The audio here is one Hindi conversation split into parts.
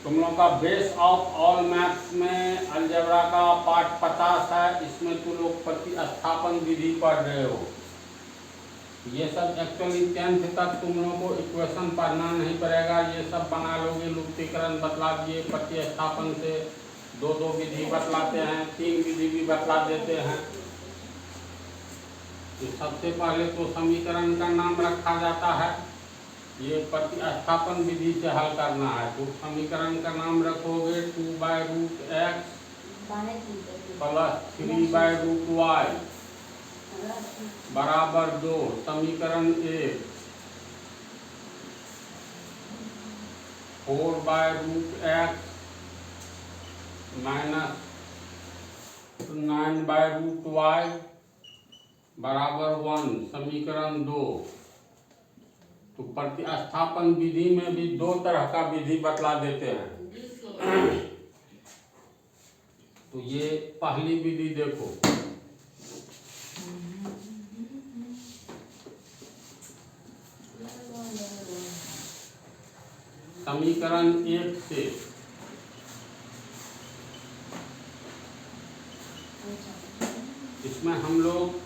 तुम लोग का बेस ऑफ ऑल मैथ्स में अलजेब्रा का पार्ट 50 है। इसमें तुम लोग प्रतिस्थापन विधि पढ़ रहे हो। ये सब एक्चुअली 10th तक तुम लोगों को इक्वेशन पढ़ना नहीं पड़ेगा। ये सब बना लोगे। लुप्तीकरण बतला दिए, प्रतिस्थापन से दो दो विधि बतलाते हैं, 3 विधि भी बतला देते हैं। तो सबसे पहले तो समीकरण का नाम रखा जाता है। ये प्रतिस्थापन विधि से हल करना है। तो समीकरण का नाम रखोगे 2/√x + 3/√y बराबर 2। समीकरण 1 4/√x - 9/√y बराबर 1। समीकरण 2। तो प्रतिस्थापन विधि में भी 2 तरह का विधि बतला देते हैं। तो ये पहली विधि देखो। समीकरण 1 से इसमें हम लोग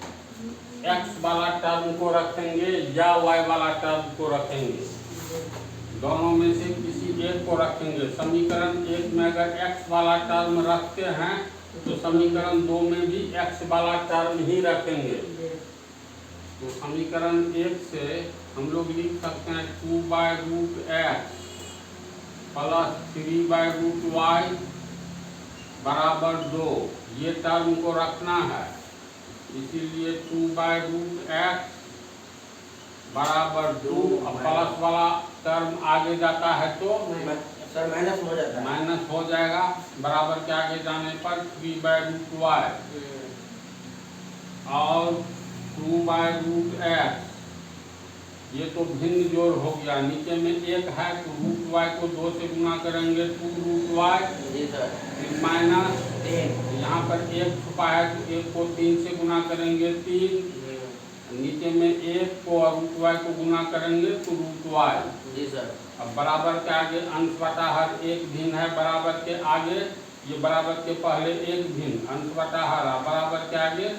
x वाला टर्म को रखेंगे या y वाला टर्म को रखेंगे। दोनों में से किसी एक को रखेंगे। समीकरण 1 में अगर x वाला टर्म रखते हैं तो समीकरण 2 में भी x वाला टर्म ही रखेंगे। तो समीकरण 1 से हम लोग लिख सकते हैं 2/√x + 3/√y बराबर 2। ये टर्म को रखना है, इसीलिए 2/√x बराबर 2। अब प्लस वाला टर्म आगे जाता है तो सर माइनस हो जाता है। माइनस हो जाएगा। बराबर के आगे जाने पर 3/√y और 2/√x। ये तो भिन्न जोड़ हो गया। नीचे में 1 है तो √y को 2 से गुना करेंगे 2√y। जी सर। माइनस 3 यहाँ पर 1 छुपा है तो 1 को 3 से गुना करेंगे 3। नीचे में 1 को और √y को गुना करेंगे तो √y। जी सर। अब बराबर के आगे अंश बटा हर एक भिन्न है। बराबर के आगे ये बराबर के पहले एक भिन्न, अंश बटा हर। बराबर के आगे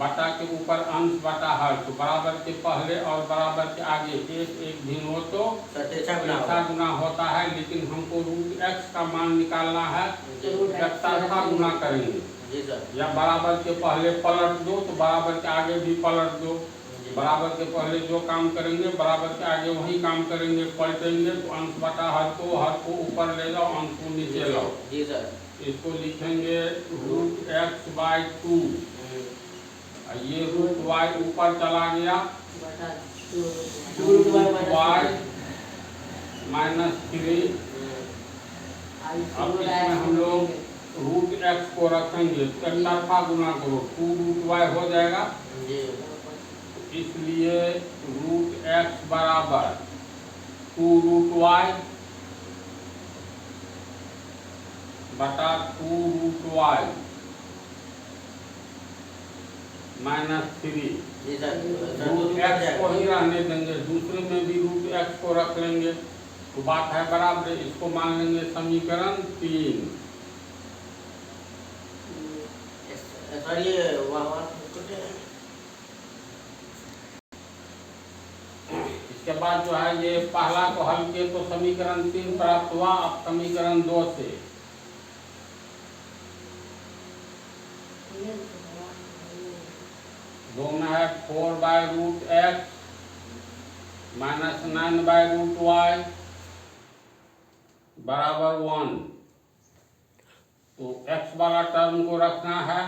बटा के ऊपर अंश बटा हर। तो बराबर के पहले और बराबर के आगे एक एक भिन्न हो तो ऐसा गुना होता है। लेकिन हमको √x का मान निकालना है तो एकतरफा गुना करेंगे। जी सर। या बराबर के पहले पलट दो तो बराबर के आगे भी पलट दो। बराबर के पहले जो काम करेंगे बराबर के आगे वही काम करेंगे। पलटेंगे तो अंश बटा हर को ऊपर ले जाओ, अंश को नीचे लाओ। जी सर। इसको लिखेंगे √x/2। ये √y ऊपर चला गया, 2y - 3। अब इसमें हम लोग √x को रखेंगे तो एकतरफा गुना करो, 2√y हो जाएगा। इसलिए √x बराबर 2√y बटा 2√y -3। √x को ही रहने देंगे, दूसरे में भी √x को रख लेंगे तो बात है बराबर। इसको मान लेंगे समीकरण 3। सर ये इसके बाद जो है ये पहला को हल किए तो समीकरण 3 प्राप्त हुआ। अब समीकरण 2 से दो में है 4/√x - 9/√y बराबर 1। तो x वाला टर्म को रखना है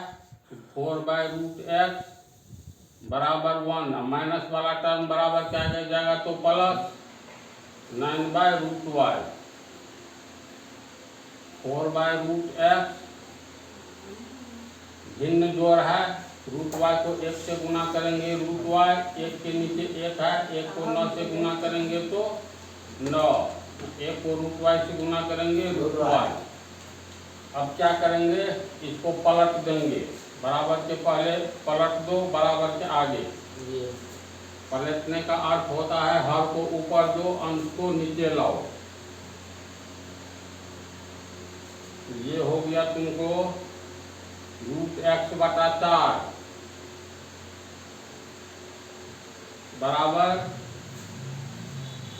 तो 4/√x बराबर 1। अब माइनस वाला टर्म बराबर क्या जाएगा तो प्लस 9/√y। 4/√x भिन्न जोड़ है, √y को 1 से गुना करेंगे √y, 1 के नीचे 1 है, 1 को 9 से गुना करेंगे तो 9, 1 को √y से गुना करेंगे √y। अब क्या करेंगे, इसको पलट देंगे। बराबर के पहले पलट दो, बराबर के आगे। पलटने का अर्थ होता है हर को ऊपर दो, अंश को नीचे लाओ। ये हो गया तुमको रूट एक्स बटा 4 बराबर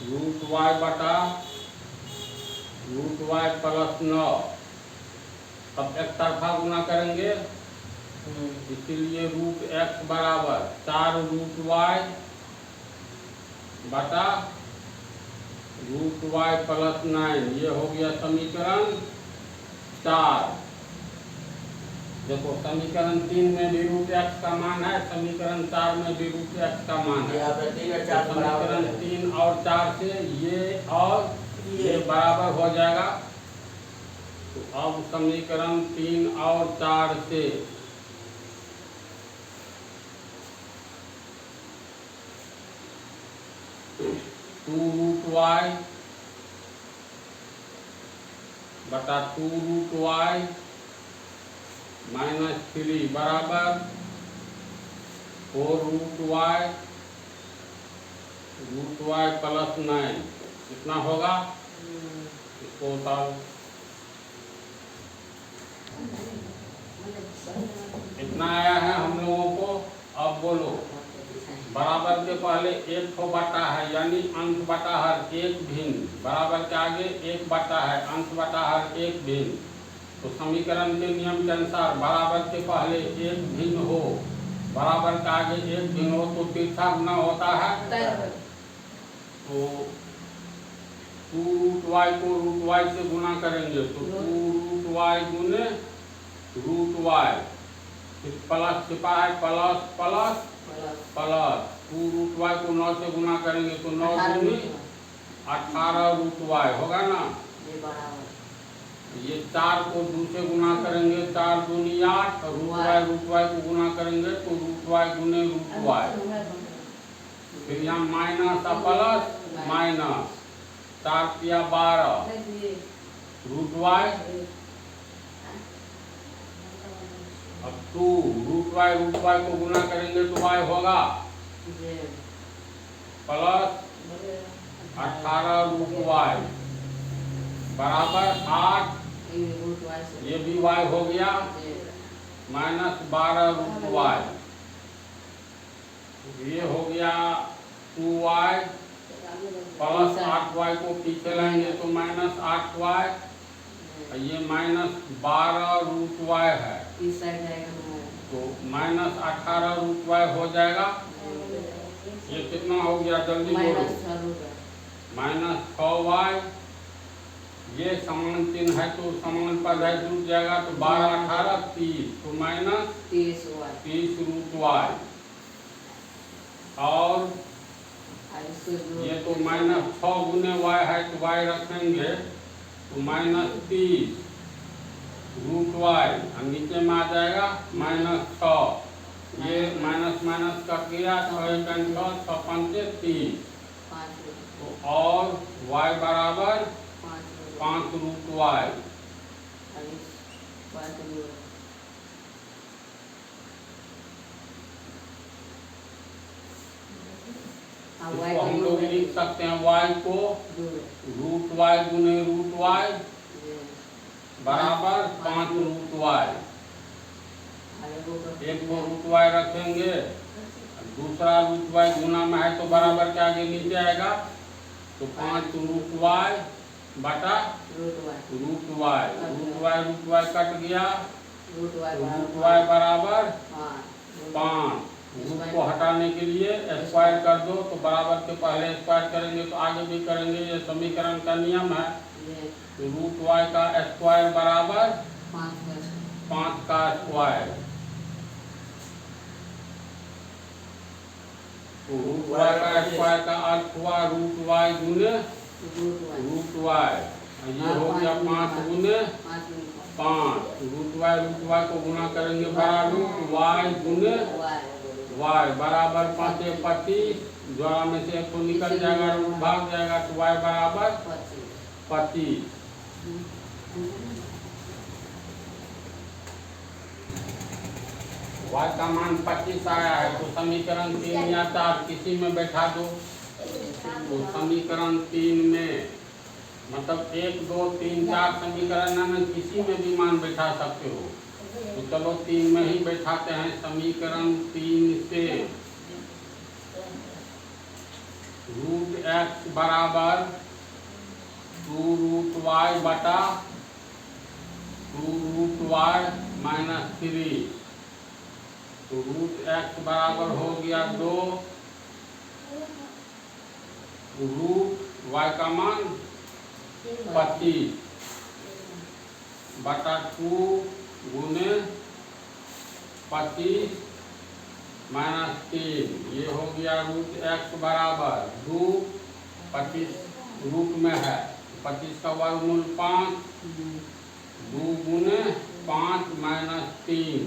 रूट वाई बटा रूट वाई प्लस 9। अब एक तरफा गुना करेंगे, इसलिए रूट एक्स बराबर 4 रूट वाई बटा रूट वाई प्लस 9। ये हो गया समीकरण 4। देखो समीकरण 3 में भी रूट एक्स का मान है, समीकरण 4 में भी रूट एक्स का मान है। यहाँ पे 3 और 4 तो बराबर समीकरण है। 3 और 4 से ये और ये बराबर हो जाएगा। तो अब समीकरण 3 और 4 से टू रूट वाई बटा 2 रूट वाई माइनस 3 बराबर 4 रूट वाई प्लस 9। कितना होगा इसको बताओ। इतना आया है हम लोगों को। अब बोलो, बराबर के पहले एक ठो बटा है, यानी अंश बटा हर एक भिन्न। बराबर के आगे एक बटा है, अंश बटा हर एक भिन्न। तो समीकरण के नियम के अनुसार बराबर के पहले एक भिन्न हो, बराबर के आगे एक भिन्न हो तो तिरछा गुना होता है। तो 2 रूट वाई को रूट वाई से गुना करेंगे तो 2 रूट वाई गुने रूट वाई, फिर प्लस छिपा है plus plus plus 2 root Y को 9 से गुना करेंगे तो 9 दूनी 18 रूट वाई होगा ना। ये 4 को 2 से गुना करेंगे 4 दूनी 8, रूट वाई को गुना करेंगे तो रूट वाई गुने रूट वाई। फिर यहाँ माइनस और प्लस माइनस 4 किया 12 रूट वाई। अब 2 रूट वाई को गुना करेंगे तो वाई होगा प्लस 18 रूट वाई बराबर 8, ये भी वाई हो गया माइनस 12 रूट वाई। ये हो गया 2 वाई प्लस 8 वाई को पीछे लाएंगे तो माइनस 8 वाई, ये माइनस 12 रूट वाई है तो माइनस 18 रूट वाई हो जाएगा। ये कितना हो गया जल्दी बोलो, माइनस 6 वाई। ये समान चिन्ह है तो समान पद है जुड़ जाएगा तो 12 18 30 तो माइनस 30 रूट वाई। और ये तो माइनस 6 गुने वाई है तो वाई रखेंगे तो माइनस 30 रूट वाई, और नीचे में आ जाएगा माइनस 6। ये माइनस माइनस कट गया तो 6 30 तो और वाई बराबर 5 रूट वाई। इसको हम लोग लिख सकते हैं वाई को रूट वाई गुने रूट वाई बराबर 5 रूट वाई। एक को रूट वाई रखेंगे, दूसरा रूट वाई गुना में है तो बराबर के आगे नीचे आएगा तो 5 रूट वाई बटा रूट वाई कट गया, रूट वाई बराबर 5। रूट को हटाने के लिए स्क्वायर कर दो तो बराबर के पहले स्क्वायर करेंगे तो आगे भी करेंगे, ये समीकरण का नियम है। तो रूट वाई का स्क्वायर बराबर 5 का स्क्वायर। तो रूट वाई का स्क्वायर का अर्थ हुआ रूट वाई गुने रूट वाई। ये हो गया 5 गुने 5। रूट वाई को गुना करेंगे बड़ा रूट वाई गुने वाई बराबर 5 25, द्वारा में से एक को निकल जाएगा रूट भाग जाएगा तो वाई बराबर 25। वाई का मान 25 आया है तो समीकरण 3 या 4 किसी में बैठा दो। तो समीकरण 3 में मतलब 1, 2, 3, 4 समीकरण में किसी में भी मान बैठा सकते हो। तो चलो 3 में ही बैठाते हैं। समीकरण 3 से रूट एक्स बराबर 2 रूट वाई बटा 2 रूट वाई माइनस 3। तो रूट एक्स बराबर हो गया 2 रूट वाई का मान 25 बटा 2 गुने 25 माइनस 3। ये हो गया रूट एक्स बराबर 2, 25 रूट में है, 25 का वर्गमूल 5, 2 गुने 5 माइनस 3,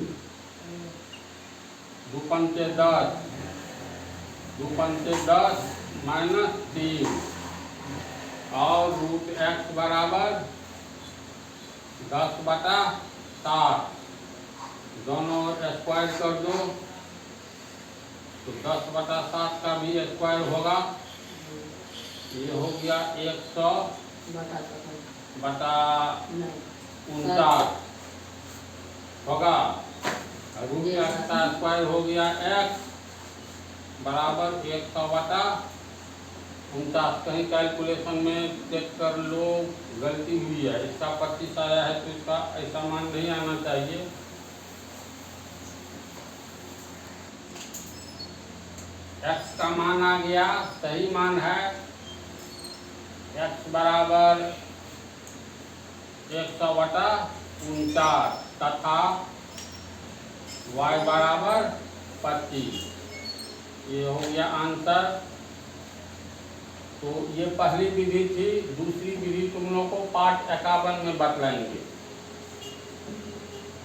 2 पंचे 10, 2 पंचे 10 माइनस 3 और रूट एक्स बराबर 10 बटा 7। दोनों स्क्वायर कर दो तो 10 बटा 7 का भी स्क्वायर होगा। ये हो गया 100 बटा 49 होगा। रूट एक्स का स्क्वायर हो गया x बराबर 100 बटा 49। कहीं कैलकुलेशन में चेक कर लो, गलती हुई है। इसका 25 आया है तो इसका ऐसा मान नहीं आना चाहिए। x का मान आ गया, सही मान है। x बराबर 100 बटा 49 तथा y बराबर 25। ये हो गया आंसर। तो ये पहली विधि थी। दूसरी विधि तुम लोग को पाठ 51 में बतलाएंगे।